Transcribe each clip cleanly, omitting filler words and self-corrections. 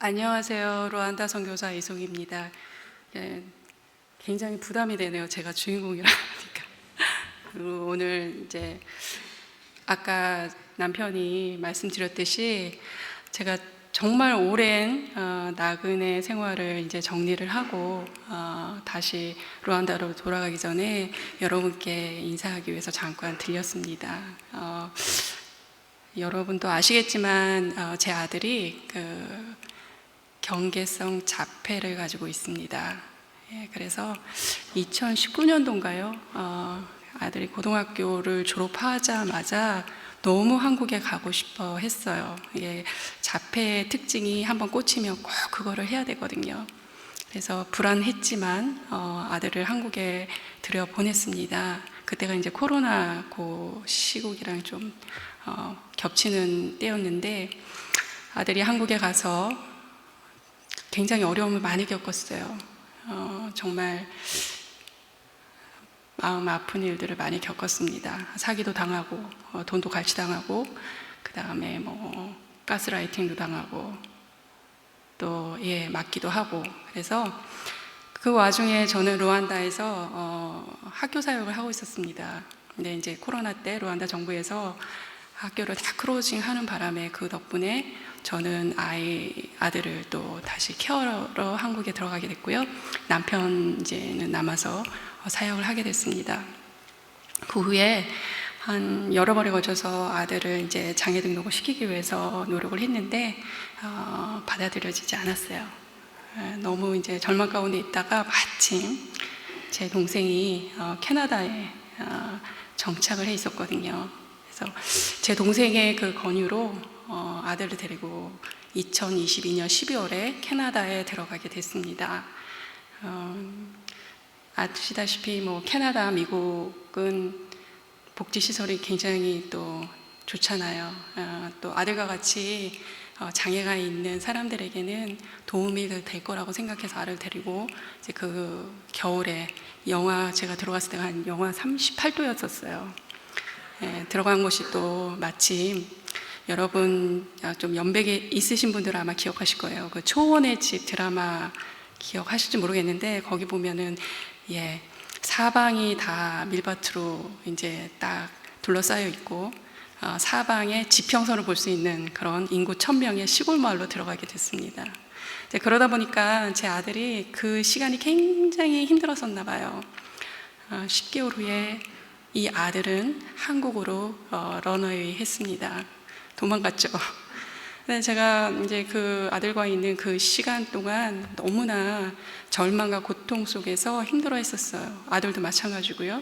안녕하세요. 루안다 선교사 이송입니다. 예, 굉장히 부담이 되네요. 제가 주인공이라 하니까. 그리고 오늘 이제 아까 남편이 말씀드렸듯이 제가 정말 오랜 나그네 생활을 이제 정리를 하고 다시 루안다로 돌아가기 전에 여러분께 인사하기 위해서 잠깐 들렸습니다. 여러분도 아시겠지만 제 아들이 경계성 자폐를 가지고 있습니다. 예, 그래서 2019년도인가요? 아들이 고등학교를 졸업하자마자 너무 한국에 가고 싶어 했어요. 예, 자폐의 특징이 한번 꽂히면 꼭 그거를 해야 되거든요. 그래서 불안했지만 아들을 한국에 들여보냈습니다. 그때가 이제 코로나 그 시국이랑 좀 겹치는 때였는데 아들이 한국에 가서 굉장히 어려움을 많이 겪었어요. 정말 마음 아픈 일들을 많이 겪었습니다. 사기도 당하고 돈도 갈취당하고 그 다음에 뭐 가스라이팅도 당하고 또 맞기도 하고. 그래서 그 와중에 저는 루안다에서 학교 사역을 하고 있었습니다. 근데 이제 코로나 때 루안다 정부에서 학교를 다 클로징 하는 바람에 그 덕분에 저는 아들을 또 다시 케어러 한국에 들어가게 됐고요. 남편 이제는 남아서 사역을 하게 됐습니다. 그 후에 한 여러 번에 걸쳐서 아들을 이제 장애 등록을 시키기 위해서 노력을 했는데 받아들여지지 않았어요. 너무 이제 절망 가운데 있다가 마침 제 동생이 캐나다에 정착을 해 있었거든요. 그래서 제 동생의 그 권유로 아들을 데리고 2022년 12월에 캐나다에 들어가게 됐습니다. 아시다시피 뭐 캐나다, 미국은 복지시설이 굉장히 또 좋잖아요. 또 아들과 같이 장애가 있는 사람들에게는 도움이 될 거라고 생각해서 아들을 데리고 이제 그 겨울에 제가 들어갔을 때가 한 영하 38도였었어요. 들어간 곳이 또 마침 여러분 좀 연배가 있으신 분들은 아마 기억하실 거예요. 그 초원의 집 드라마 기억하실지 모르겠는데 거기 보면은 사방이 다 밀밭으로 이제 딱 둘러싸여 있고 사방에 지평선을 볼 수 있는 그런 인구 1000명의 시골 마을로 들어가게 됐습니다. 그러다 보니까 제 아들이 그 시간이 굉장히 힘들었었나 봐요. 10개월 후에 이 아들은 한국으로 런어웨이 했습니다. 도망갔죠. 근데 제가 이제 그 아들과 있는 그 시간 동안 너무나 절망과 고통 속에서 힘들어 했었어요. 아들도 마찬가지고요.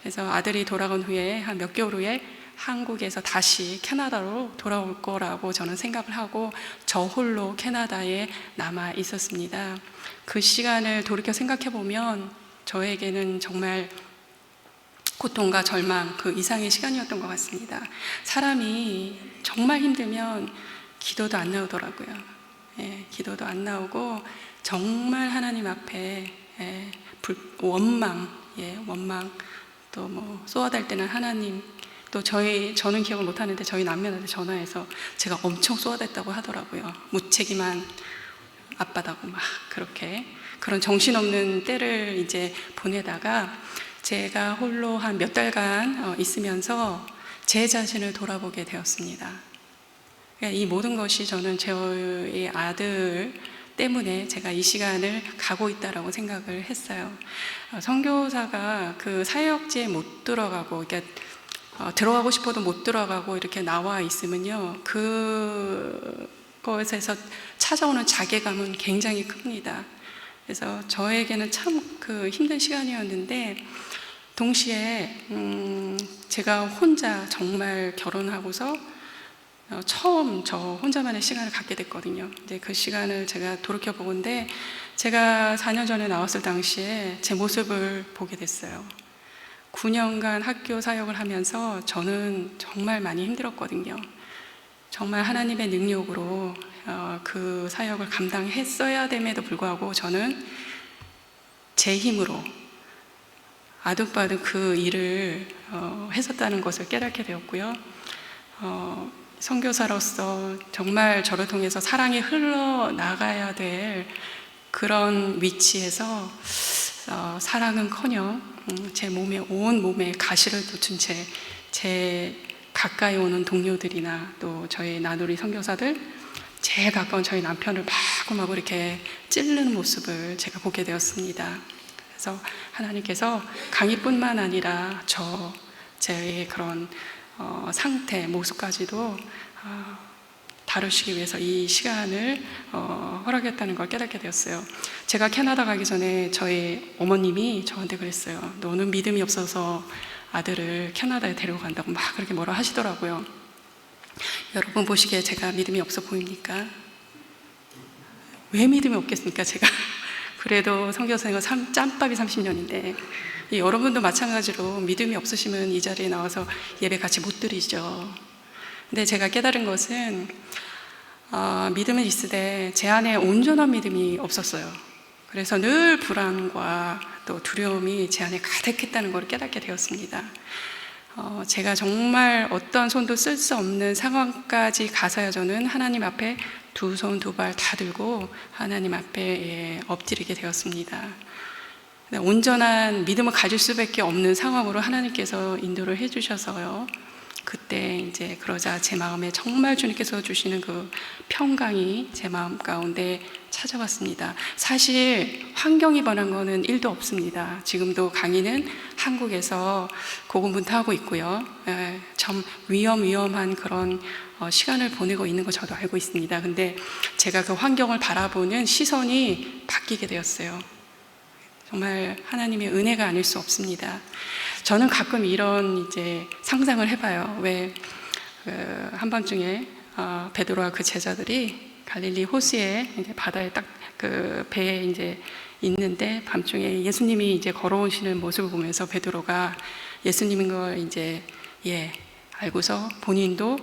그래서 아들이 돌아간 후에 한 몇 개월 후에 한국에서 다시 캐나다로 돌아올 거라고 저는 생각을 하고 저 홀로 캐나다에 남아 있었습니다. 그 시간을 돌이켜 생각해 보면 저에게는 정말 고통과 절망 그 이상의 시간이었던 것 같습니다. 사람이 정말 힘들면 기도도 안 나오더라고요. 기도도 안 나오고 정말 하나님 앞에 원망 또 뭐 쏘아달 때는 하나님 또 저는 기억을 못 하는데 저희 남편한테 전화해서 제가 엄청 쏘아댔다고 하더라고요. 무책임한 아빠다고 막 그렇게 그런 정신없는 때를 이제 보내다가 제가 홀로 한 몇 달간 있으면서 제 자신을 돌아보게 되었습니다. 이 모든 것이 저는 저의 아들 때문에 제가 이 시간을 가고 있다라고 생각을 했어요. 선교사가 그 사역지에 못 들어가고, 그러니까 들어가고 싶어도 못 들어가고 이렇게 나와 있으면요, 그것에서 찾아오는 자괴감은 굉장히 큽니다. 그래서 저에게는 참 그 힘든 시간이었는데 동시에 제가 혼자 정말 결혼하고서 처음 저 혼자만의 시간을 갖게 됐거든요. 이제 그 시간을 제가 돌이켜보건데 제가 4년 전에 나왔을 당시에 제 모습을 보게 됐어요. 9년간 학교 사역을 하면서 저는 정말 많이 힘들었거든요. 정말 하나님의 능력으로 그 사역을 감당했어야 됨에도 불구하고 저는 제 힘으로 아득바득 그 일을 했었다는 것을 깨닫게 되었고요. 선교사로서 정말 저를 통해서 사랑이 흘러나가야 될 그런 위치에서 사랑은커녕 제 몸에 온 몸에 가시를 돋친 제 가까이 오는 동료들이나 또 저희 나누리 선교사들, 제일 가까운 저희 남편을 마구마구 이렇게 찌르는 모습을 제가 보게 되었습니다. 그래서 하나님께서 강의뿐만 아니라 제 그런 상태, 모습까지도 다루시기 위해서 이 시간을 허락했다는 걸 깨닫게 되었어요. 제가 캐나다 가기 전에 저희 어머님이 저한테 그랬어요. 너는 믿음이 없어서 아들을 캐나다에 데려간다고 막 그렇게 뭐라 하시더라고요. 여러분 보시기에 제가 믿음이 없어 보입니까? 왜 믿음이 없겠습니까, 제가? 그래도 선교사님은 짬밥이 30년인데 여러분도 마찬가지로 믿음이 없으시면 이 자리에 나와서 예배 같이 못 드리죠. 근데 제가 깨달은 것은 믿음은 있으되 제 안에 온전한 믿음이 없었어요. 그래서 늘 불안과 또 두려움이 제 안에 가득했다는 걸 깨닫게 되었습니다. 제가 정말 어떤 손도 쓸 수 없는 상황까지 가서야 저는 하나님 앞에 두 손 두 발 다 들고 하나님 앞에 엎드리게 되었습니다. 온전한 믿음을 가질 수밖에 없는 상황으로 하나님께서 인도를 해주셔서요. 그때 이제 그러자 제 마음에 정말 주님께서 주시는 그 평강이 제 마음 가운데 찾아왔습니다. 사실 환경이 변한 거는 1도 없습니다. 지금도 강의는 한국에서 고군분투하고 있고요. 좀 위험한 그런 시간을 보내고 있는 거 저도 알고 있습니다. 근데 제가 그 환경을 바라보는 시선이 바뀌게 되었어요. 정말 하나님의 은혜가 아닐 수 없습니다. 저는 가끔 이런 이제 상상을 해봐요. 왜 한밤중에 베드로와 그 제자들이 갈릴리 호수에 이제 바다에 딱 그 배에 이제 있는데 밤중에 예수님이 이제 걸어오시는 모습을 보면서 베드로가 예수님인 걸 이제 알고서 본인도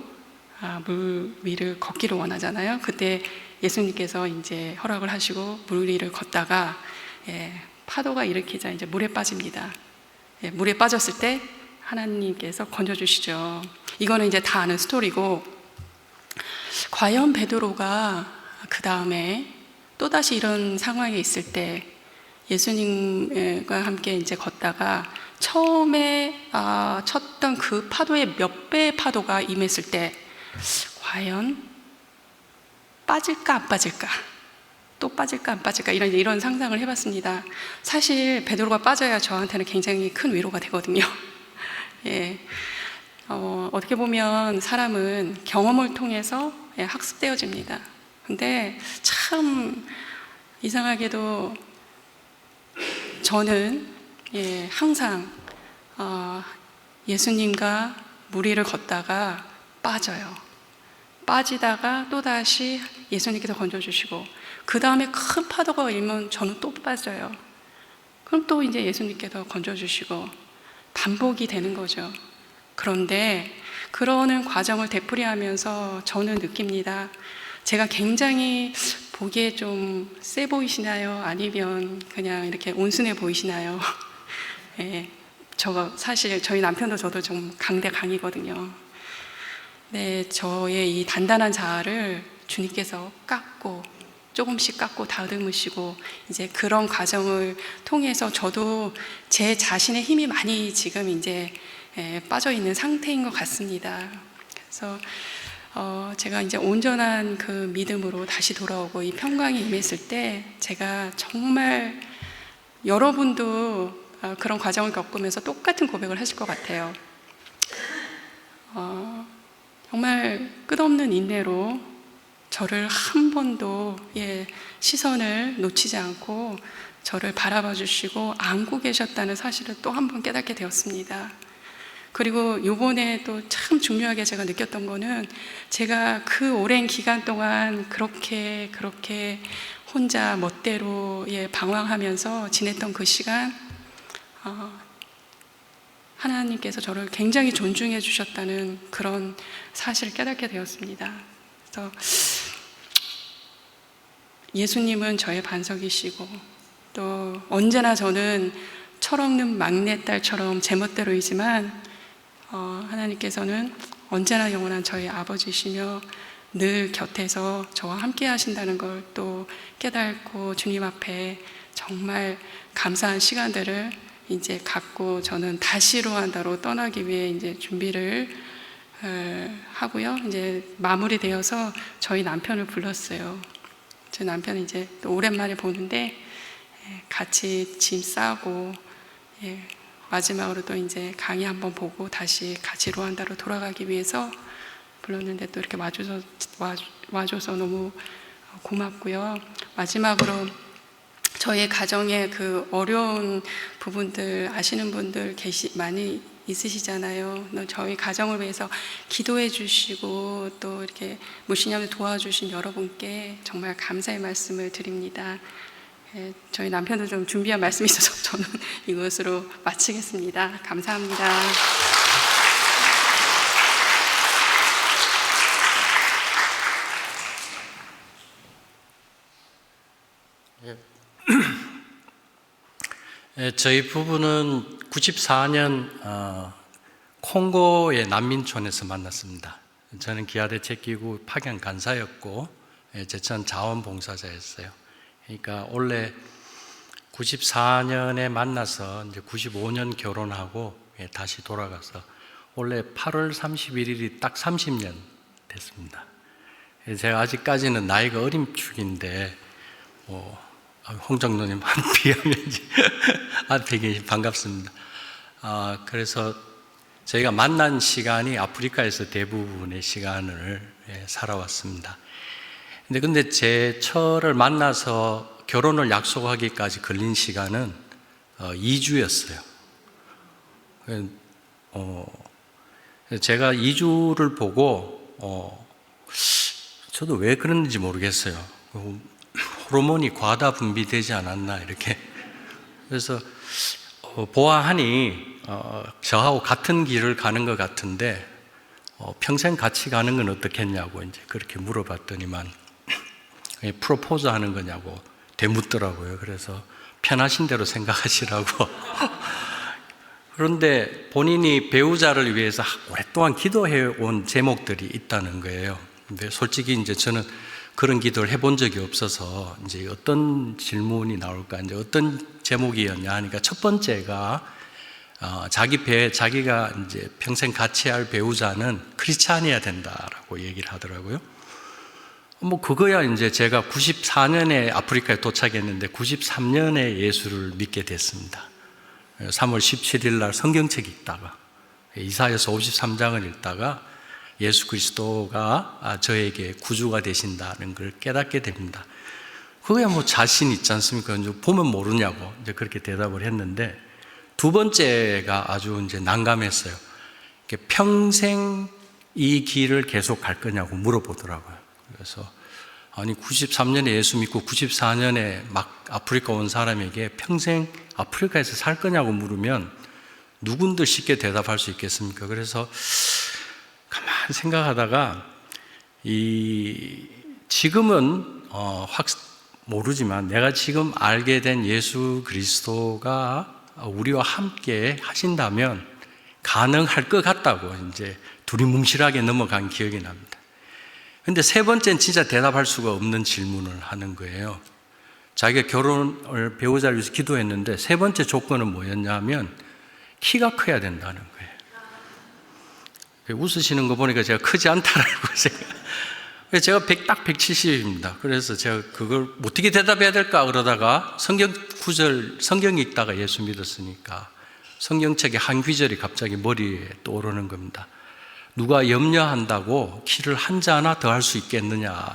물 위를 걷기를 원하잖아요. 그때 예수님께서 이제 허락을 하시고 물 위를 걷다가 파도가 일으키자 이제 물에 빠집니다. 물에 빠졌을 때 하나님께서 건져주시죠. 이거는 이제 다 아는 스토리고, 과연 베드로가 그 다음에 또다시 이런 상황에 있을 때 예수님과 함께 이제 걷다가 처음에 쳤던 그 파도의 몇 배의 파도가 임했을 때 과연 빠질까 안 빠질까? 또 빠질까 안 빠질까? 이런 상상을 해봤습니다. 사실 베드로가 빠져야 저한테는 굉장히 큰 위로가 되거든요. 어떻게 보면 사람은 경험을 통해서 학습되어집니다. 근데 참 이상하게도 저는 항상 예수님과 물 위를 걷다가 빠져요. 빠지다가 또다시 예수님께서 건져주시고, 그 다음에 큰 파도가 일면 저는 또 빠져요. 그럼 또 이제 예수님께서 건져주시고 반복이 되는 거죠. 그런데 그러는 과정을 되풀이하면서 저는 느낍니다. 제가 굉장히 보기에 좀 세 보이시나요? 아니면 그냥 이렇게 온순해 보이시나요? 사실 저희 남편도 저도 좀 강이거든요. 네, 저의 이 단단한 자아를 주님께서 조금씩 깎고 다듬으시고, 이제 그런 과정을 통해서 저도 제 자신의 힘이 많이 지금 이제 빠져 있는 상태인 것 같습니다. 그래서 제가 이제 온전한 그 믿음으로 다시 돌아오고 이 평강이 임했을 때 제가 정말 여러분도 그런 과정을 겪으면서 똑같은 고백을 하실 것 같아요. 정말 끝없는 인내로 저를 한 번도 시선을 놓치지 않고 저를 바라봐 주시고 안고 계셨다는 사실을 또 한 번 깨닫게 되었습니다. 그리고 이번에 또 참 중요하게 제가 느꼈던 거는, 제가 그 오랜 기간 동안 그렇게 혼자 멋대로 방황하면서 지냈던 그 시간, 하나님께서 저를 굉장히 존중해 주셨다는 그런 사실을 깨닫게 되었습니다. 그래서 예수님은 저의 반석이시고, 또 언제나 저는 철없는 막내딸처럼 제멋대로이지만 하나님께서는 언제나 영원한 저희 아버지시며 늘 곁에서 저와 함께 하신다는 걸 또 깨닫고 주님 앞에 정말 감사한 시간들을 이제 갖고 저는 다시 루안다로 떠나기 위해 이제 준비를 하고요. 이제 마무리되어서 저희 남편을 불렀어요. 저희 남편은 이제 또 오랜만에 보는데 같이 짐 싸고 마지막으로 또 이제 강의 한번 보고 다시 같이 루안다로 돌아가기 위해서 불렀는데 또 이렇게 와줘서 너무 고맙고요. 마지막으로 저희 가정의 그 어려운 부분들 아시는 분들 많이 있으시잖아요. 저희 가정을 위해서 기도해 주시고 또 이렇게 무신형을 도와주신 여러분께 정말 감사의 말씀을 드립니다. 저희 남편도 좀 준비한 말씀이 있어서 저는 이것으로 마치겠습니다. 감사합니다. 저희 부부는 94년 콩고의 난민촌에서 만났습니다. 저는 기아대책기구 파견 간사였고 제천 자원봉사자였어요. 그러니까 원래 94년에 만나서 이제 95년 결혼하고 다시 돌아가서 원래 8월 31일이 딱 30년 됐습니다. 제가 아직까지는 나이가 어린 축인데 홍정로님 한 비하면 되게 반갑습니다. 그래서 저희가 만난 시간이 아프리카에서 대부분의 시간을 살아왔습니다. 근데 제 처를 만나서 결혼을 약속하기까지 걸린 시간은 2주였어요. 제가 2주를 보고 저도 왜 그랬는지 모르겠어요. 호르몬이 과다 분비되지 않았나 이렇게. 그래서 보아하니 저하고 같은 길을 가는 것 같은데 평생 같이 가는 건 어떻겠냐고 이제 그렇게 물어봤더니만 프로포즈 하는 거냐고 되묻더라고요. 그래서 편하신 대로 생각하시라고. 그런데 본인이 배우자를 위해서 오랫동안 기도해 온 제목들이 있다는 거예요. 근데 솔직히 이제 저는 그런 기도를 해본 적이 없어서 이제 어떤 질문이 나올까, 이제 어떤 제목이었냐 하니까 첫 번째가 자기가 이제 평생 같이 할 배우자는 크리스찬이어야 된다라고 얘기를 하더라고요. 그거야 이제 제가 94년에 아프리카에 도착했는데 93년에 예수를 믿게 됐습니다. 3월 17일 날 성경책 읽다가 이사야서 53장을 읽다가 예수 그리스도가 저에게 구주가 되신다는 걸 깨닫게 됩니다. 그거야 자신 있지 않습니까? 이제 보면 모르냐고 이제 그렇게 대답을 했는데 두 번째가 아주 이제 난감했어요. 평생 이 길을 계속 갈 거냐고 물어보더라고요. 그래서 아니 93년에 예수 믿고 94년에 막 아프리카 온 사람에게 평생 아프리카에서 살 거냐고 물으면 누군들 쉽게 대답할 수 있겠습니까? 그래서 가만히 생각하다가 지금은 모르지만 내가 지금 알게 된 예수 그리스도가 우리와 함께 하신다면 가능할 것 같다고 이제 두리뭉실하게 넘어간 기억이 납니다. 근데 세 번째는 진짜 대답할 수가 없는 질문을 하는 거예요. 자기가 결혼을 배우자를 위해서 기도했는데 세 번째 조건은 뭐였냐면 키가 커야 된다는 거예요. 웃으시는 거 보니까 제가 크지 않다라고 제가 딱 170입니다. 그래서 제가 그걸 어떻게 대답해야 될까 그러다가 성경 읽다가 예수 믿었으니까 성경책의 한 귀절이 갑자기 머리에 떠오르는 겁니다. 누가 염려한다고 키를 한 자 하나 더 할 수 있겠느냐.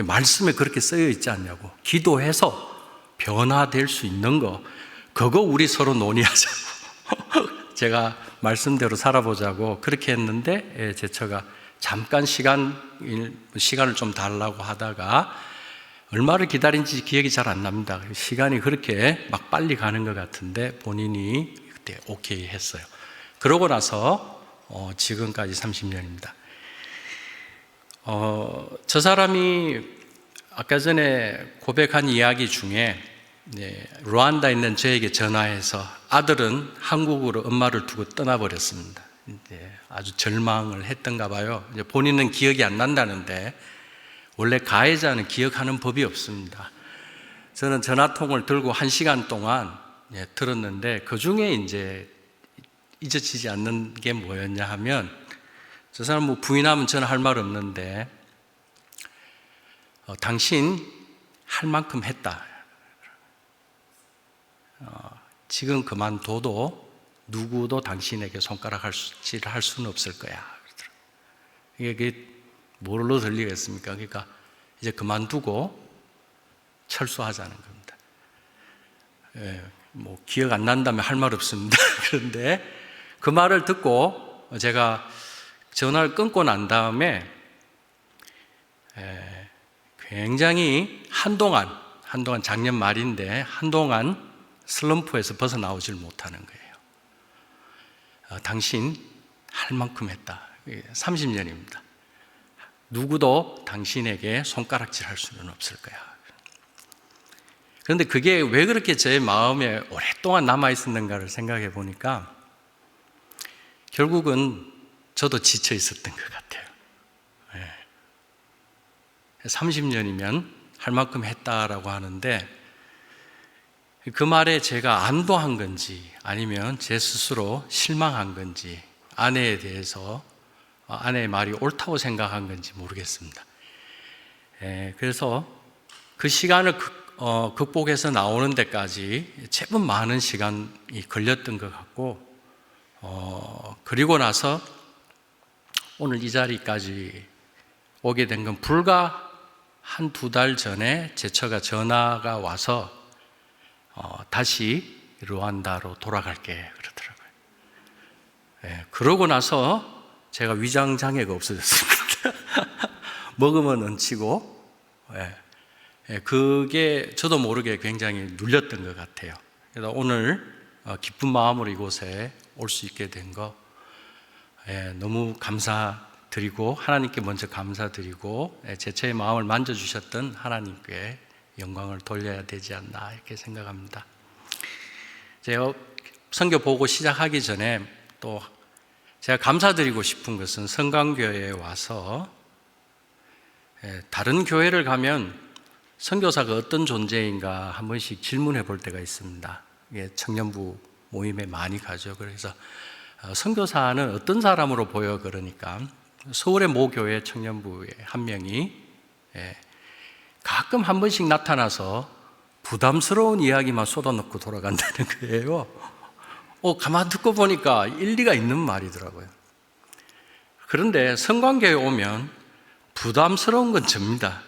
말씀에 그렇게 쓰여 있지 않냐고. 기도해서 변화될 수 있는 거, 그거 우리 서로 논의하자고. 제가 말씀대로 살아보자고 그렇게 했는데 제 처가 잠깐 시간을 좀 달라고 하다가 얼마를 기다린지 기억이 잘 안 납니다. 시간이 그렇게 막 빨리 가는 것 같은데 본인이 그때 오케이 했어요. 그러고 나서 지금까지 30년입니다. 저 사람이 아까 전에 고백한 이야기 중에 루안다에 있는 저에게 전화해서 아들은 한국으로 엄마를 두고 떠나버렸습니다. 이제 아주 절망을 했던가 봐요. 이제 본인은 기억이 안 난다는데 원래 가해자는 기억하는 법이 없습니다. 저는 전화통을 들고 1시간 동안 들었는데 그 중에 이제 잊어지지 않는 게 뭐였냐 하면 저 사람 뭐 부인하면 저는 할 말 없는데 당신 할 만큼 했다. 지금 그만둬도 누구도 당신에게 손가락질을 할 수는 없을 거야. 이게 뭘로 들리겠습니까? 그러니까 이제 그만두고 철수하자는 겁니다. 뭐 기억 안 난다면 할 말 없습니다. 그런데 그 말을 듣고 제가 전화를 끊고 난 다음에 굉장히 한동안 작년 말인데 한동안 슬럼프에서 벗어나오질 못하는 거예요. 당신 할 만큼 했다. 30년입니다. 누구도 당신에게 손가락질 할 수는 없을 거야. 그런데 그게 왜 그렇게 제 마음에 오랫동안 남아있었는가를 생각해 보니까 결국은 저도 지쳐 있었던 것 같아요. 30년이면 할 만큼 했다라고 하는데 그 말에 제가 안도한 건지 아니면 제 스스로 실망한 건지 아내에 대해서 아내의 말이 옳다고 생각한 건지 모르겠습니다. 그래서 그 시간을 극복해서 나오는 데까지 제법 많은 시간이 걸렸던 것 같고 그리고 나서 오늘 이 자리까지 오게 된 건 불과 한 2달 전에 제 처가 전화가 와서 다시 루안다로 돌아갈게 그러더라고요. 그러고 나서 제가 위장장애가 없어졌습니다. 먹으면 얹히고 그게 저도 모르게 굉장히 눌렸던 것 같아요. 그래서 오늘 기쁜 마음으로 이곳에 올 수 있게 된 거 너무 감사드리고 하나님께 먼저 감사드리고 제 처의 마음을 만져주셨던 하나님께 영광을 돌려야 되지 않나 이렇게 생각합니다. 제가 선교 보고 시작하기 전에 또 제가 감사드리고 싶은 것은 성강교회에 와서 다른 교회를 가면 선교사가 어떤 존재인가 한 번씩 질문해 볼 때가 있습니다. 청년부 모임에 많이 가죠. 그래서 선교사는 어떤 사람으로 보여 그러니까 서울의 모 교회 청년부의 한 명이 가끔 한 번씩 나타나서 부담스러운 이야기만 쏟아놓고 돌아간다는 거예요. 가만 듣고 보니까 일리가 있는 말이더라고요. 그런데 성광교회 오면 부담스러운 건 접니다.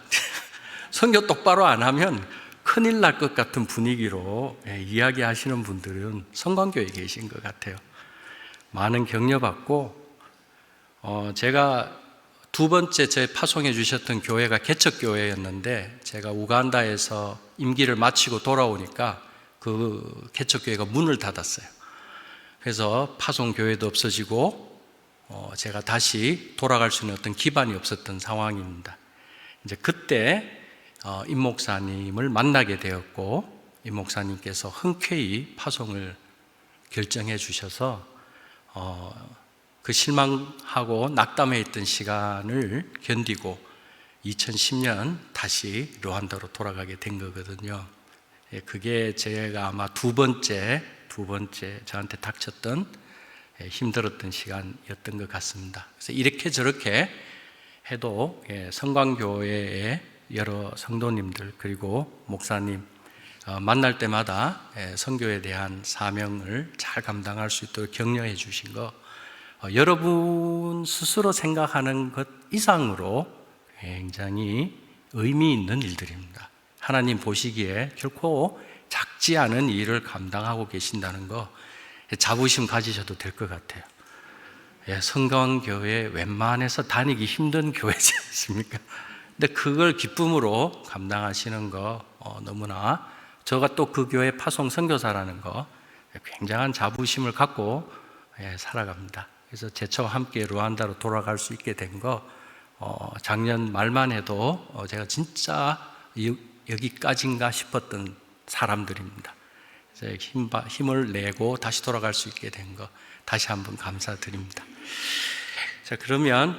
선교 똑바로 안 하면 큰일 날 것 같은 분위기로 이야기하시는 분들은 성광교회에 계신 것 같아요. 많은 격려받고 제가 2번째 제 파송해 주셨던 교회가 개척교회였는데 제가 우간다에서 임기를 마치고 돌아오니까 그 개척교회가 문을 닫았어요. 그래서 파송교회도 없어지고 제가 다시 돌아갈 수 있는 어떤 기반이 없었던 상황입니다. 이제 그때 임 목사님을 만나게 되었고 임 목사님께서 흔쾌히 파송을 결정해 주셔서 그 실망하고 낙담해 있던 시간을 견디고 2010년 다시 루안다로 돌아가게 된 거거든요. 그게 제가 아마 두 번째 저한테 닥쳤던 힘들었던 시간이었던 것 같습니다. 그래서 이렇게 저렇게 해도 성광교회의 여러 성도님들 그리고 목사님 만날 때마다 선교에 대한 사명을 잘 감당할 수 있도록 격려해 주신 거 여러분 스스로 생각하는 것 이상으로 굉장히 의미 있는 일들입니다. 하나님 보시기에 결코 작지 않은 일을 감당하고 계신다는 거 자부심 가지셔도 될 것 같아요. 성광교회 웬만해서 다니기 힘든 교회지 않습니까? 근데 그걸 기쁨으로 감당하시는 거 너무나 저가 또 그 교회 파송 선교사라는 거 굉장한 자부심을 갖고 살아갑니다. 그래서 제처와 함께 루안다로 돌아갈 수 있게 된 거 작년 말만 해도 제가 진짜 여기까지인가 싶었던 사람들입니다. 힘을 내고 다시 돌아갈 수 있게 된 거 다시 한번 감사드립니다. 자, 그러면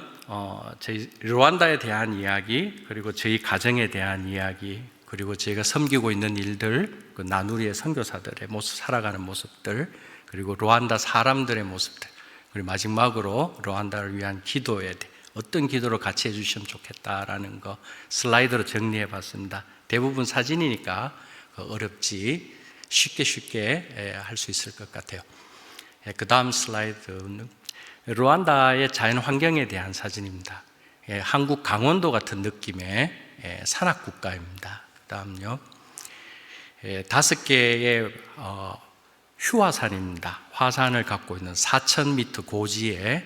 저희 르완다에 대한 이야기, 그리고 저희 가정에 대한 이야기, 그리고 저희가 섬기고 있는 일들, 그 나누리의 선교사들의 모습, 살아가는 모습들, 그리고 르완다 사람들의 모습들, 그리고 마지막으로 르완다를 위한 기도에 대해 어떤 기도를 같이 해주시면 좋겠다라는 거 슬라이드로 정리해 봤습니다. 대부분 사진이니까 어렵지 쉽게 할 수 있을 것 같아요. 그 다음 슬라이드는 르완다의 자연 환경에 대한 사진입니다. 한국 강원도 같은 느낌의 산악 국가입니다. 그 다음요, 5개의 휴화산입니다. 화산을 갖고 있는 4,000m 고지에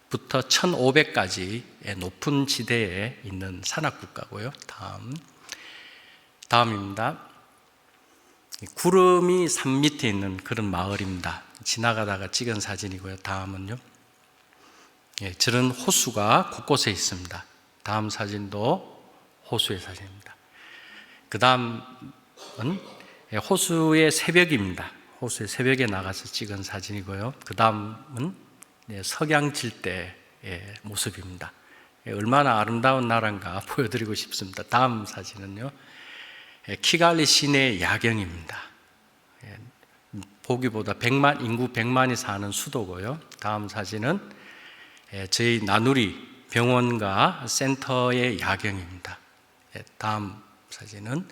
부터 1,500까지의 높은 지대에 있는 산악 국가고요. 다음입니다. 구름이 산 밑에 있는 그런 마을입니다. 지나가다가 찍은 사진이고요. 다음은요. 저런 호수가 곳곳에 있습니다. 다음 사진도 호수의 사진입니다. 그 다음은 호수의 새벽입니다. 호수의 새벽에 나가서 찍은 사진이고요. 그 다음은 석양질대의 모습입니다. 얼마나 아름다운 나라인가 보여드리고 싶습니다. 다음 사진은요, 키갈리 시내 야경입니다. 보기보다 인구 100만이 사는 수도고요. 다음 사진은 저희 나누리 병원과 센터의 야경입니다. 다음 사진은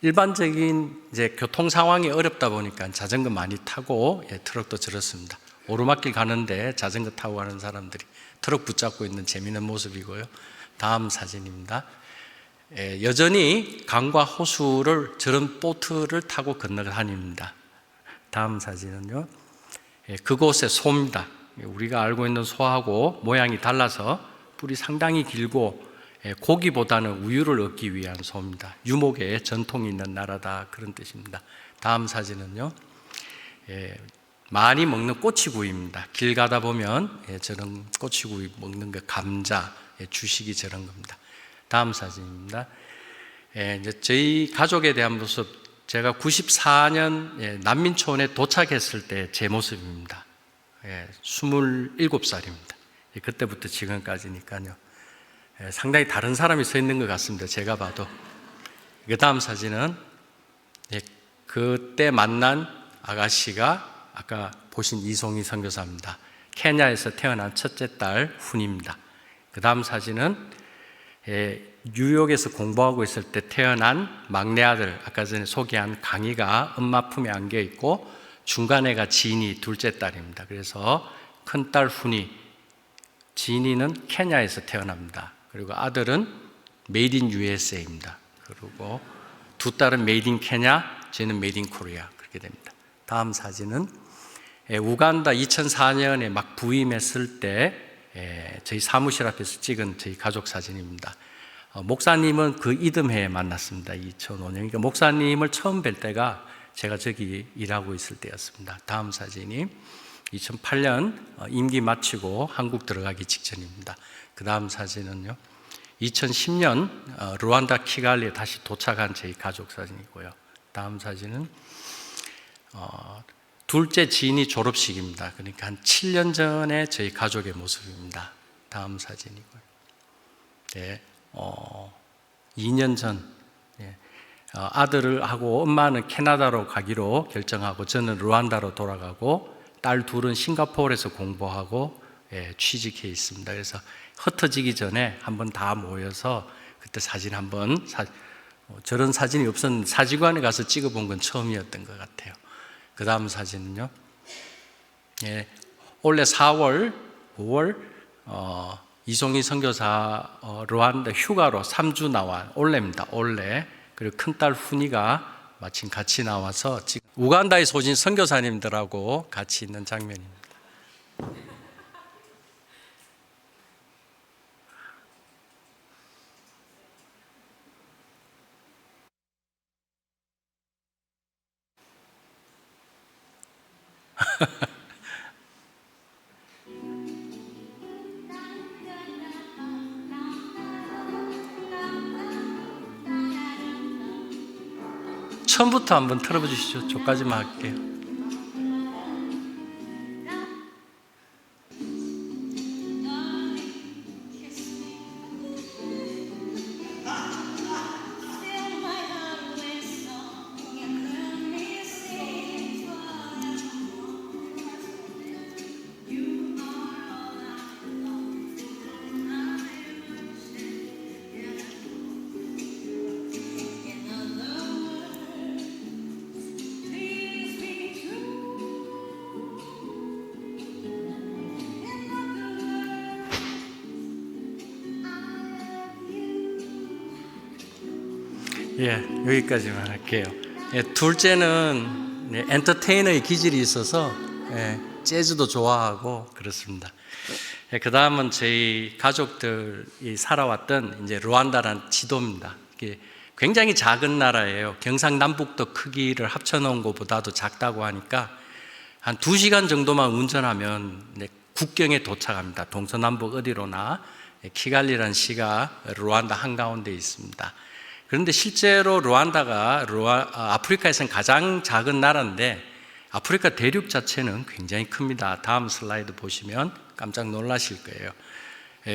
일반적인 교통 상황이 어렵다 보니까 자전거 많이 타고 트럭도 저렇습니다. 오르막길 가는데 자전거 타고 가는 사람들이 트럭 붙잡고 있는 재미있는 모습이고요. 다음 사진입니다. 여전히 강과 호수를 저런 보트를 타고 건너다닙니다. 다음 사진은요, 그곳의 소입니다. 우리가 알고 있는 소하고 모양이 달라서 뿔이 상당히 길고 고기보다는 우유를 얻기 위한 소입니다. 유목의 전통이 있는 나라다, 그런 뜻입니다. 다음 사진은요, 많이 먹는 꼬치구이입니다. 길 가다 보면 저런 꼬치구이 먹는 거, 감자, 주식이 저런 겁니다. 다음 사진입니다. 이제 저희 가족에 대한 모습, 제가 94년 난민초원에 도착했을 때 제 모습입니다. 27살입니다. 그때부터 지금까지니까요. 상당히 다른 사람이 서 있는 것 같습니다. 제가 봐도. 그 다음 사진은 그때 만난 아가씨가 아까 보신 이송희 선교사입니다. 케냐에서 태어난 첫째 딸 훈입니다. 그 다음 사진은 뉴욕에서 공부하고 있을 때 태어난 막내 아들, 아까 전에 소개한 강희가 엄마 품에 안겨 있고 중간에가 지니, 둘째 딸입니다. 그래서 큰딸 훈이, 지니는 케냐에서 태어납니다. 그리고 아들은 메이드 인 USA입니다. 그리고 두 딸은 메이드 인 케냐, 저는 메이드 인 코리아, 그렇게 됩니다. 다음 사진은 우간다 2004년에 막 부임했을 때 저희 사무실 앞에서 찍은 저희 가족 사진입니다. 목사님은 그 이듬해에 만났습니다. 2005년. 그러니까 목사님을 처음 뵐 때가 제가 저기 일하고 있을 때였습니다. 다음 사진이 2008년 임기 마치고 한국 들어가기 직전입니다. 그 다음 사진은요, 2010년 르완다 키갈리에 다시 도착한 저희 가족 사진이고요. 다음 사진은 둘째 지인이 졸업식입니다. 그러니까 한 7년 전에 저희 가족의 모습입니다. 다음 사진이고요. 2년 전 아들을 하고 엄마는 캐나다로 가기로 결정하고 저는 르완다로 돌아가고 딸 둘은 싱가포르에서 공부하고 취직해 있습니다. 그래서 흩어지기 전에 한번 다 모여서 그때 사진 한번 저런 사진이 없었는데 사진관에 가서 찍어본 건 처음이었던 것 같아요. 그 다음 사진은요, 올해 4월, 5월 이송희 선교사 르완다 휴가로 3주 나와 올레입니다. 올레. 그리고 큰딸 훈이가 마침 같이 나와서 지금 우간다에 소진 선교사님들하고 같이 있는 장면입니다. 처음부터 한번 틀어봐 주시죠. 저까지만 할게요. 예, 여기까지만 할게요. 예, 둘째는 엔터테이너의 기질이 있어서 재즈도 좋아하고 그렇습니다. 예, 그 다음은 저희 가족들이 살아왔던 이제 루안다라는 지도입니다. 이게 굉장히 작은 나라예요. 경상남북도 크기를 합쳐놓은 것보다도 작다고 하니까 한 2시간 정도만 운전하면 국경에 도착합니다. 동서남북 어디로나. 키갈리라는 시가 루안다 한가운데 있습니다. 그런데 실제로 루안다가 아프리카에서는 가장 작은 나라인데 아프리카 대륙 자체는 굉장히 큽니다. 다음 슬라이드 보시면 깜짝 놀라실 거예요.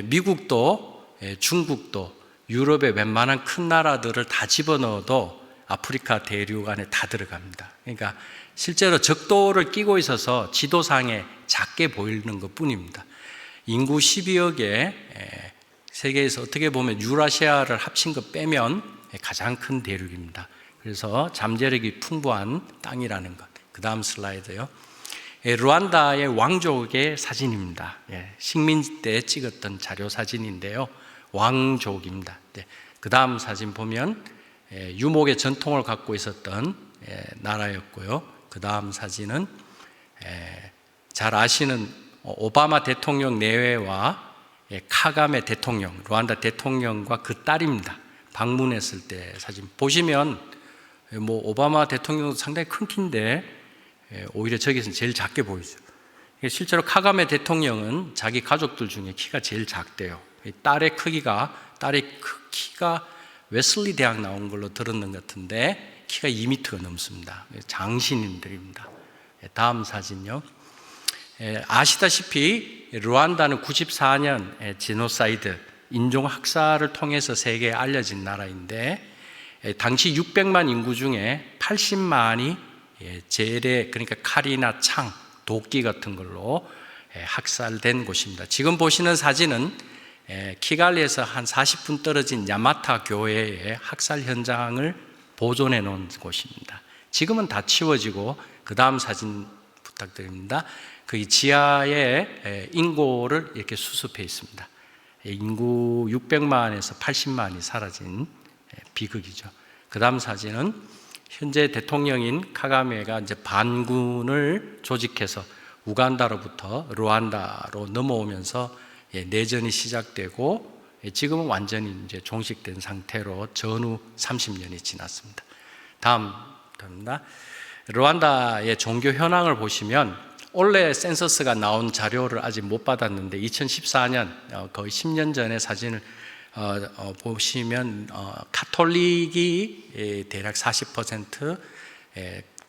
미국도 중국도 유럽의 웬만한 큰 나라들을 다 집어넣어도 아프리카 대륙 안에 다 들어갑니다. 그러니까 실제로 적도를 끼고 있어서 지도상에 작게 보이는 것 뿐입니다. 인구 12억에 세계에서 어떻게 보면 유라시아를 합친 것 빼면 가장 큰 대륙입니다. 그래서 잠재력이 풍부한 땅이라는 것. 그 다음 슬라이드요. 루안다의 왕족의 사진입니다. 식민지 때 찍었던 자료 사진인데요. 왕족입니다. 그 다음 사진 보면 유목의 전통을 갖고 있었던 나라였고요. 그 다음 사진은 잘 아시는 오바마 대통령 내외와 카가메 대통령, 루안다 대통령과 그 딸입니다. 방문했을 때 사진 보시면 오바마 대통령도 상당히 큰 키인데 오히려 저기서는 제일 작게 보이죠. 실제로 카가메 대통령은 자기 가족들 중에 키가 제일 작대요. 딸의 키가 웨슬리 대학 나온 걸로 들었는 것 같은데 키가 2m가 넘습니다. 장신인들입니다. 다음 사진요. 아시다시피 루안다는 94년 제노사이드 인종학살을 통해서 세계에 알려진 나라인데 당시 600만 인구 중에 80만이 재래, 그러니까 칼이나 창, 도끼 같은 걸로 학살된 곳입니다. 지금 보시는 사진은 키갈리에서 한 40분 떨어진 야마타 교회의 학살 현장을 보존해 놓은 곳입니다. 지금은 다 치워지고 그 다음 사진 부탁드립니다. 그 지하에 인고를 이렇게 수습해 있습니다. 인구 600만에서 80만이 사라진 비극이죠. 그 다음 사진은 현재 대통령인 카가메가 이제 반군을 조직해서 우간다로부터 루안다로 넘어오면서 내전이 시작되고 지금은 완전히 이제 종식된 상태로 전후 30년이 지났습니다. 다음입니다. 루안다의 종교 현황을 보시면 올해 센서스가 나온 자료를 아직 못 받았는데 2014년 거의 10년 전의 사진을 보시면 카톨릭이 대략 40%,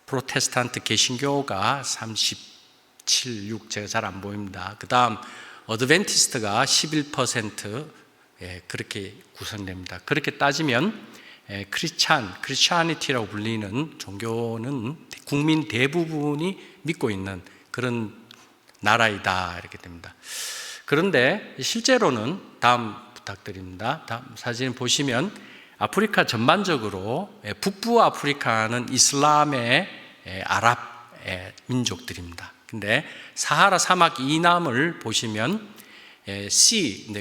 프로테스탄트 개신교가 37, 6 제가 잘 안 보입니다. 그 다음 어드벤티스트가 11% 그렇게 구성됩니다. 그렇게 따지면 크리스찬이티라고 불리는 종교는 국민 대부분이 믿고 있는 그런 나라이다 이렇게 됩니다. 그런데 실제로는 다음 부탁드립니다. 다음 사진 보시면 아프리카 전반적으로 북부 아프리카는 이슬람의 아랍 민족들입니다. 근데 사하라 사막 이남을 보시면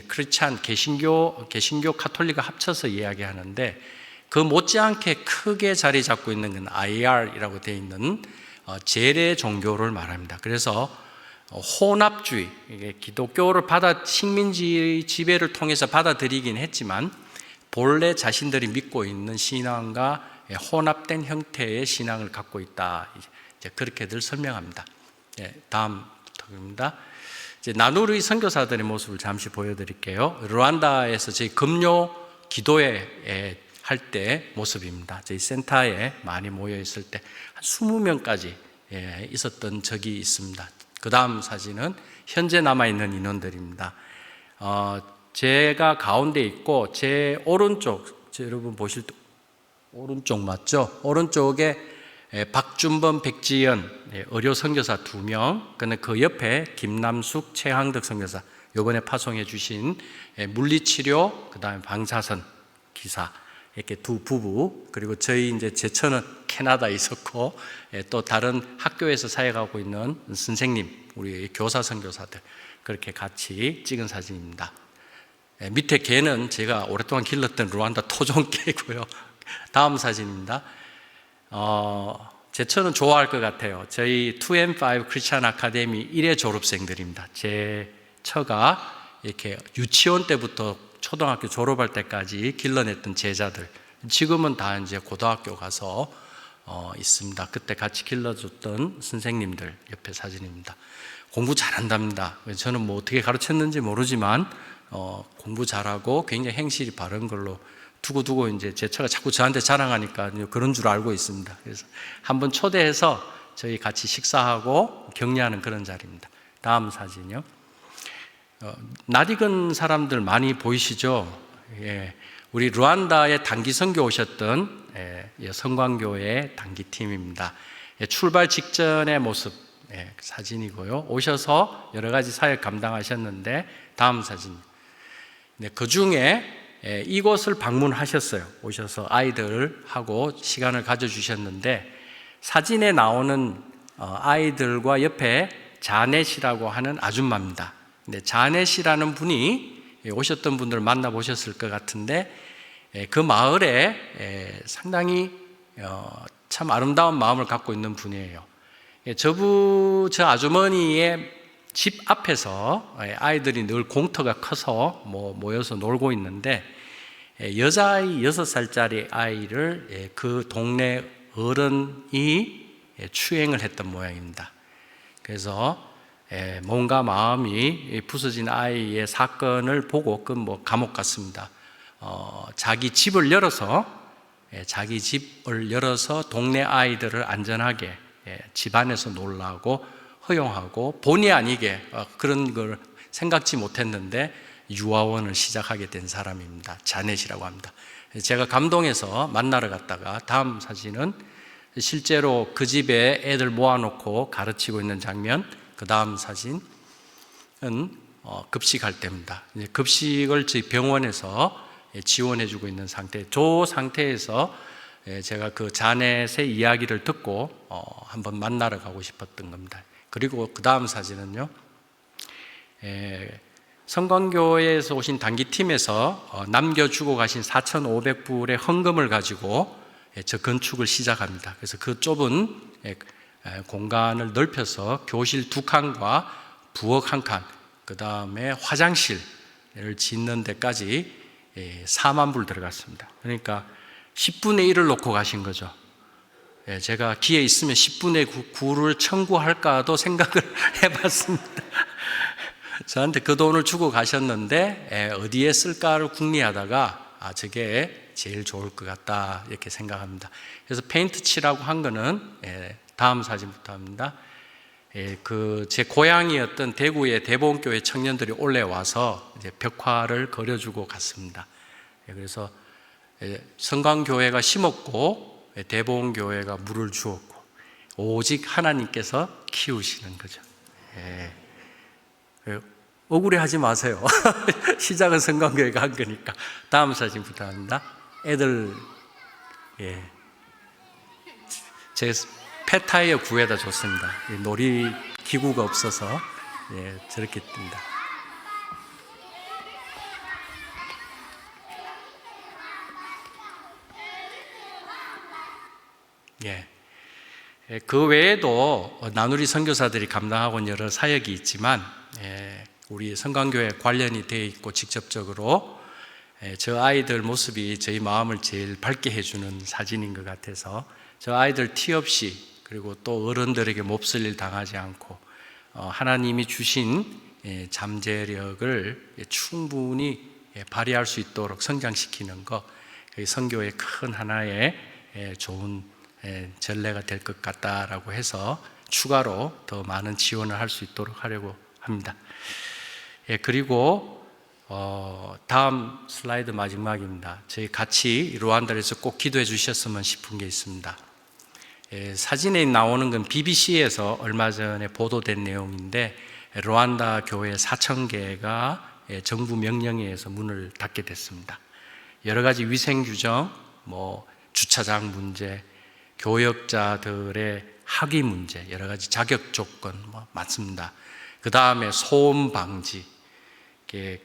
크리스찬, 개신교, 카톨릭을 합쳐서 이야기하는데 그 못지않게 크게 자리 잡고 있는 건 IR이라고 되어 있는 재래 종교를 말합니다. 그래서 혼합주의, 기독교를 식민지 지배를 통해서 받아들이긴 했지만 본래 자신들이 믿고 있는 신앙과 혼합된 형태의 신앙을 갖고 있다. 이제 그렇게들 설명합니다. 다음 부탁드립니다. 이제 나누르이 선교사들의 모습을 잠시 보여드릴게요. 루안다에서 저희 금요 기도회 할 때 모습입니다. 저희 센터에 많이 모여 있을 때 한 20명까지 있었던 적이 있습니다. 그 다음 사진은 현재 남아있는 인원들입니다. 제가 가운데 있고 제 오른쪽, 여러분 보실 때 오른쪽 맞죠? 오른쪽에 박준범, 백지연 의료 선교사 2명, 그 옆에 김남숙, 최항덕 선교사, 이번에 파송해 주신 물리치료, 그 다음에 방사선 기사, 이렇게 두 부부, 그리고 저희 이제 제처는 캐나다에 있었고, 또 다른 학교에서 사역하고 있는 선생님, 우리 교사 선교사들, 그렇게 같이 찍은 사진입니다. 밑에 개는 제가 오랫동안 길렀던 루안다 토종개고요. 다음 사진입니다. 제처는 좋아할 것 같아요. 저희 2&5 크리스찬 아카데미 1회 졸업생들입니다. 제 처가 이렇게 유치원 때부터 초등학교 졸업할 때까지 길러냈던 제자들, 지금은 다 이제 고등학교 가서 있습니다. 그때 같이 길러줬던 선생님들 옆에 사진입니다. 공부 잘한답니다. 저는 뭐 어떻게 가르쳤는지 모르지만 공부 잘하고 굉장히 행실이 바른 걸로 두고두고 이제 제 처가 자꾸 저한테 자랑하니까 그런 줄 알고 있습니다. 그래서 한번 초대해서 저희 같이 식사하고 격려하는 그런 자리입니다. 다음 사진이요. 낯익은 사람들 많이 보이시죠? 예, 우리 루안다에 단기 선교 오셨던 성광교회 단기팀입니다. 출발 직전의 모습 사진이고요. 오셔서 여러 가지 사역 감당하셨는데 다음 사진. 그 중에 이곳을 방문하셨어요. 오셔서 아이들하고 시간을 가져주셨는데 사진에 나오는 아이들과 옆에 자넷이라고 하는 아줌마입니다. 근데 자넷이라는 분이 오셨던 분들 만나보셨을 것 같은데 그 마을에 상당히 참 아름다운 마음을 갖고 있는 분이에요. 저 아주머니의 집 앞에서 아이들이 늘 공터가 커서 모여서 놀고 있는데 여자아이 6살짜리 아이를 그 동네 어른이 추행을 했던 모양입니다. 그래서 뭔가 마음이 부서진 아이의 사건을 보고 감옥 같습니다. 자기 집을 열어서 동네 아이들을 안전하게 집 안에서 놀라고 허용하고 본의 아니게 그런 걸 생각지 못했는데 유아원을 시작하게 된 사람입니다. 자넷이라고 합니다. 제가 감동해서 만나러 갔다가 다음 사진은 실제로 그 집에 애들 모아놓고 가르치고 있는 장면. 그 다음 사진은 급식할 때입니다. 급식을 저희 병원에서 지원해주고 있는 상태. 저 상태에서 제가 그 자넷의 이야기를 듣고 한번 만나러 가고 싶었던 겁니다. 그리고 그 다음 사진은요, 성광교회에서 오신 단기팀에서 남겨주고 가신 4,500불의 헌금을 가지고 저 건축을 시작합니다. 그래서 그 좁은 공간을 넓혀서 교실 2칸과 부엌 1칸, 그 다음에 화장실을 짓는 데까지 4만 불 들어갔습니다. 그러니까 10분의 1을 놓고 가신 거죠. 제가 기회 있으면 10분의 9를 청구할까도 생각을 해봤습니다. 저한테 그 돈을 주고 가셨는데 어디에 쓸까를 궁리하다가 저게 제일 좋을 것 같다 이렇게 생각합니다. 그래서 페인트 칠하고 한 거는 다음 사진부터 합니다. 제 고향이었던 대구의 대보원교회 청년들이 올라와서 이제 벽화를 그려주고 갔습니다. 그래서 성광교회가 심었고 대보원교회가 물을 주었고 오직 하나님께서 키우시는 거죠. 억울해하지 마세요. 시작은 성광교회가 한 거니까. 다음 사진부터 합니다. 애들 제 펫타이어 구해다 줬습니다. 놀이 기구가 없어서 저렇게 뜬다. 그 외에도 나누리 선교사들이 감당하고 있는 여러 사역이 있지만 우리 성광교회 관련이 되어 있고 직접적으로 저 아이들 모습이 저희 마음을 제일 밝게 해주는 사진인 것 같아서 저 아이들 티 없이 그리고 또 어른들에게 몹쓸 일 당하지 않고 하나님이 주신 잠재력을 충분히 발휘할 수 있도록 성장시키는 것, 선교의 큰 하나의 좋은 전례가 될 것 같다라고 해서 추가로 더 많은 지원을 할 수 있도록 하려고 합니다. 그리고 다음 슬라이드 마지막입니다. 저희 같이 루안다에서 꼭 기도해 주셨으면 싶은 게 있습니다. 사진에 나오는 건 BBC에서 얼마 전에 보도된 내용인데, 루안다 교회 4,000개가 정부 명령에 의해서 문을 닫게 됐습니다. 여러 가지 위생 규정, 주차장 문제, 교역자들의 학위 문제, 여러 가지 자격 조건 많습니다. 그 다음에 소음 방지,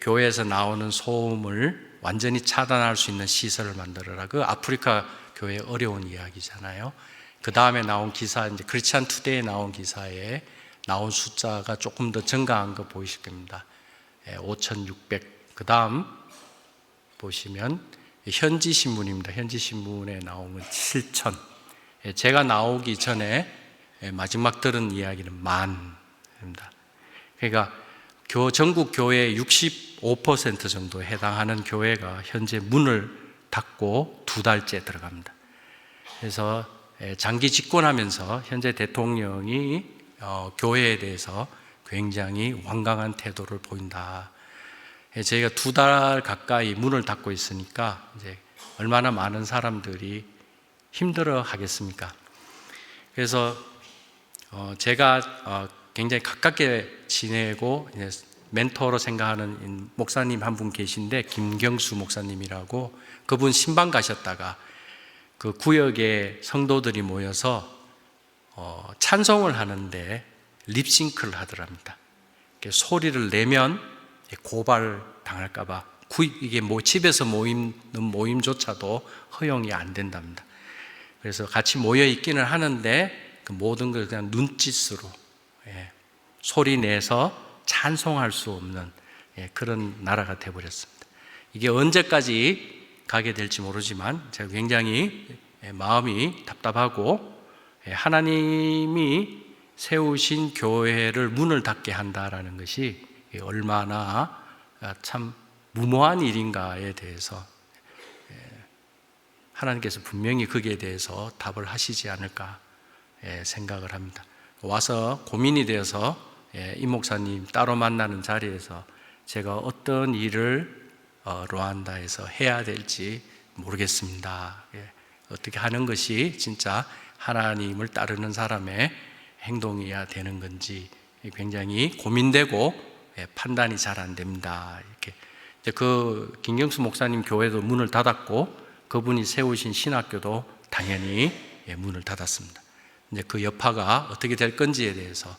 교회에서 나오는 소음을 완전히 차단할 수 있는 시설을 만들어라. 그 아프리카 교회의 어려운 이야기잖아요. 그 다음에 나온 기사, 이제 크리스찬 투데이에 나온 기사에 나온 숫자가 조금 더 증가한 거 보이실 겁니다. 5,600. 그 다음 보시면 현지 신문입니다. 현지 신문에 나온 건 7,000. 제가 나오기 전에 마지막 들은 이야기는 10,000입니다. 그러니까 전국 교회의 65% 정도에 해당하는 교회가 현재 문을 닫고 2달째 들어갑니다. 그래서 장기 집권하면서 현재 대통령이 교회에 대해서 굉장히 완강한 태도를 보인다. 저희가 2달 가까이 문을 닫고 있으니까 이제 얼마나 많은 사람들이 힘들어 하겠습니까? 그래서 제가 굉장히 가깝게 지내고 멘토로 생각하는 목사님 한 분 계신데, 김경수 목사님이라고, 그분 신방 가셨다가 그 구역에 성도들이 모여서 찬송을 하는데 립싱크를 하더랍니다. 소리를 내면 고발 당할까봐 이게 집에서 모이는 모임조차도 허용이 안 된답니다. 그래서 같이 모여 있기는 하는데 그 모든 걸 그냥 눈짓으로 소리 내서 찬송할 수 없는 그런 나라가 되어버렸습니다. 이게 언제까지 가게 될지 모르지만 제가 굉장히 마음이 답답하고, 하나님이 세우신 교회를 문을 닫게 한다라는 것이 얼마나 참 무모한 일인가에 대해서 하나님께서 분명히 거기에 대해서 답을 하시지 않을까 생각을 합니다. 와서 고민이 되어서 임 목사님 따로 만나는 자리에서 제가 어떤 일을 루안다에서 해야 될지 모르겠습니다. 어떻게 하는 것이 진짜 하나님을 따르는 사람의 행동이어야 되는 건지 굉장히 고민되고 판단이 잘 안 됩니다. 이렇게 그 김경수 목사님 교회도 문을 닫았고, 그분이 세우신 신학교도 당연히 문을 닫았습니다. 이제 그 여파가 어떻게 될 건지에 대해서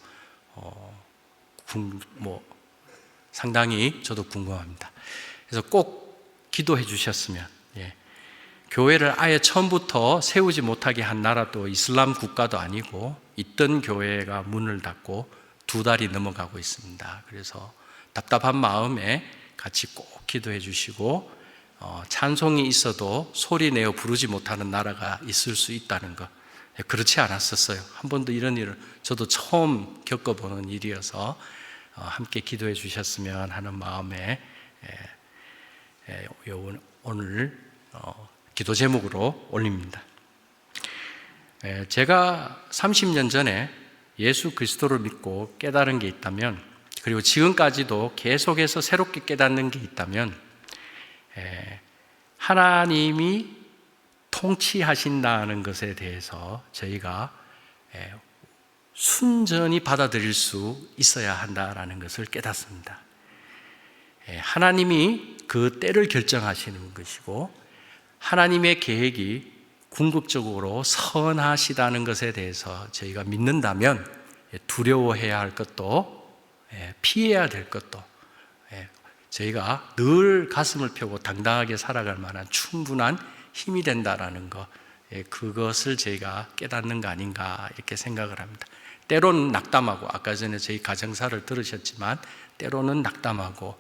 상당히 저도 궁금합니다. 그래서 꼭 기도해 주셨으면, 교회를 아예 처음부터 세우지 못하게 한 나라도 이슬람 국가도 아니고, 있던 교회가 문을 닫고 2달이 넘어가고 있습니다. 그래서 답답한 마음에 같이 꼭 기도해 주시고, 찬송이 있어도 소리 내어 부르지 못하는 나라가 있을 수 있다는 것, 그렇지 않았었어요. 한 번도 이런 일을 저도 처음 겪어보는 일이어서 함께 기도해 주셨으면 하는 마음에 오늘 기도 제목으로 올립니다. 제가 30년 전에 예수 그리스도를 믿고 깨달은 게 있다면, 그리고 지금까지도 계속해서 새롭게 깨닫는 게 있다면, 하나님이 통치하신다는 것에 대해서 저희가 순전히 받아들일 수 있어야 한다는 것을 깨닫습니다. 하나님이 그 때를 결정하시는 것이고, 하나님의 계획이 궁극적으로 선하시다는 것에 대해서 저희가 믿는다면, 두려워해야 할 것도 피해야 될 것도 저희가 늘 가슴을 펴고 당당하게 살아갈 만한 충분한 힘이 된다라는 것, 그것을 저희가 깨닫는 거 아닌가 이렇게 생각을 합니다. 때로는 낙담하고, 아까 전에 저희 가정사를 들으셨지만 때로는 낙담하고,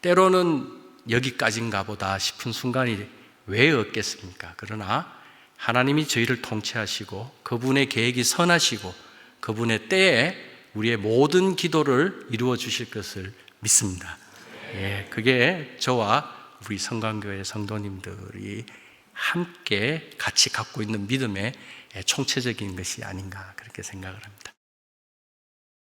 때로는 여기까지인가 보다 싶은 순간이 왜 없겠습니까? 그러나 하나님이 저희를 통치하시고 그분의 계획이 선하시고 그분의 때에 우리의 모든 기도를 이루어 주실 것을 믿습니다. 그게 저와 우리 성강교회 성도님들이 함께 같이 갖고 있는 믿음의 총체적인 것이 아닌가 그렇게 생각을 합니다.